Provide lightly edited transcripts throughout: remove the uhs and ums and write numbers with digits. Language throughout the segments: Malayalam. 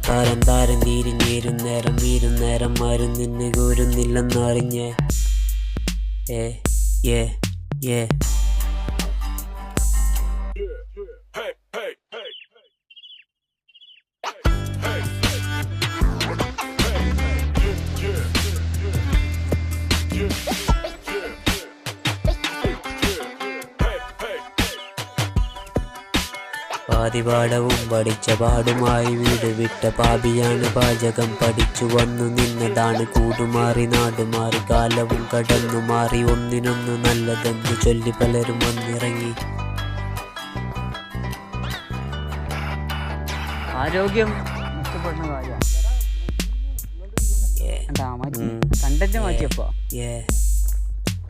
താരം താരം തീരിഞ്ഞേരും നേരം വീരും നേരം ആരും നിന്നെ കോരുന്നില്ലെന്നറിഞ്ഞ് പാതിപാഠവും പഠിച്ച പാടുമായി വീട് വിട്ട പാപിയാണ് പാചകം പഠിച്ചു വന്നു നിന്നതാണ് കൂടുമാറി നാടുമാറി കാലവും കടന്നു മാറി ഒന്നിനൊന്നു നല്ലതെന്ന് ചൊല്ലി പലരും വന്നിറങ്ങി. ആരോഗ്യം ഇഷ്ടപ്പെടുന്ന കാര്യമാണ്. കണ്ടന്റ് മാറ്റിയപ്പോ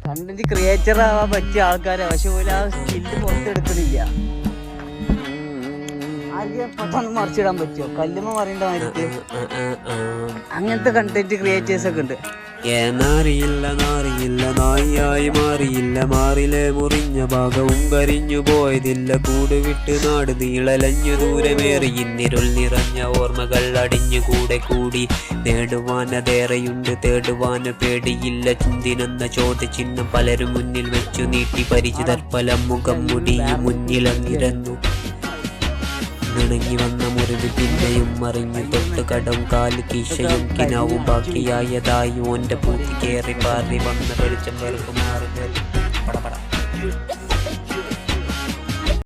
കണ്ടന്റ് ക്രിയേറ്റർ ആവാൻ പറ്റിയ ആൾക്കാരെ പക്ഷെ പോലെ ആ സ്കില്ല് പുറത്തെടുക്കുന്നില്ല. ആദ്യം പെട്ടെന്ന് മറിച്ചിടാൻ പറ്റുമോ? കല്ലുമ്മ മറിയേണ്ട മാതിരി അങ്ങനത്തെ കണ്ടന്റ് ക്രിയേറ്റേഴ്സ് ഒക്കെ ഉണ്ട്. നാറിയില്ല നായിയായി മാറിയില്ല, മാറിലെ മുറിഞ്ഞ ഭാഗവും കരിഞ്ഞു പോയതില്ല. കൂടുവിട്ട് നാട് നീളലഞ്ഞു ദൂരമേറി ഇന്നിരുൾ നിറഞ്ഞ ഓർമ്മകൾ അടിഞ്ഞു കൂടെ കൂടി. നേടുവാനതേറെയുണ്ട് തേടുവാന് പേടിയില്ല, ചിന്തിനെന്ന ചോദ്യചിഹ്നം പലരും മുന്നിൽ വെച്ചു നീട്ടി. പരിചിതർപ്പലം മുഖം മുടിയും മുന്നിലങ്ങിരുന്നു. ഇണങ്ങി വന്ന മുറിവ് പിന്നെയും മറിഞ്ഞു തൊട്ട് കടം കാല് കീശയും കിനാവും ബാക്കിയായതായി. ഓന്റെ പൂത്തി കേറി പാറി വന്ന വെളിച്ചം വെറുപ്പ് മാറി.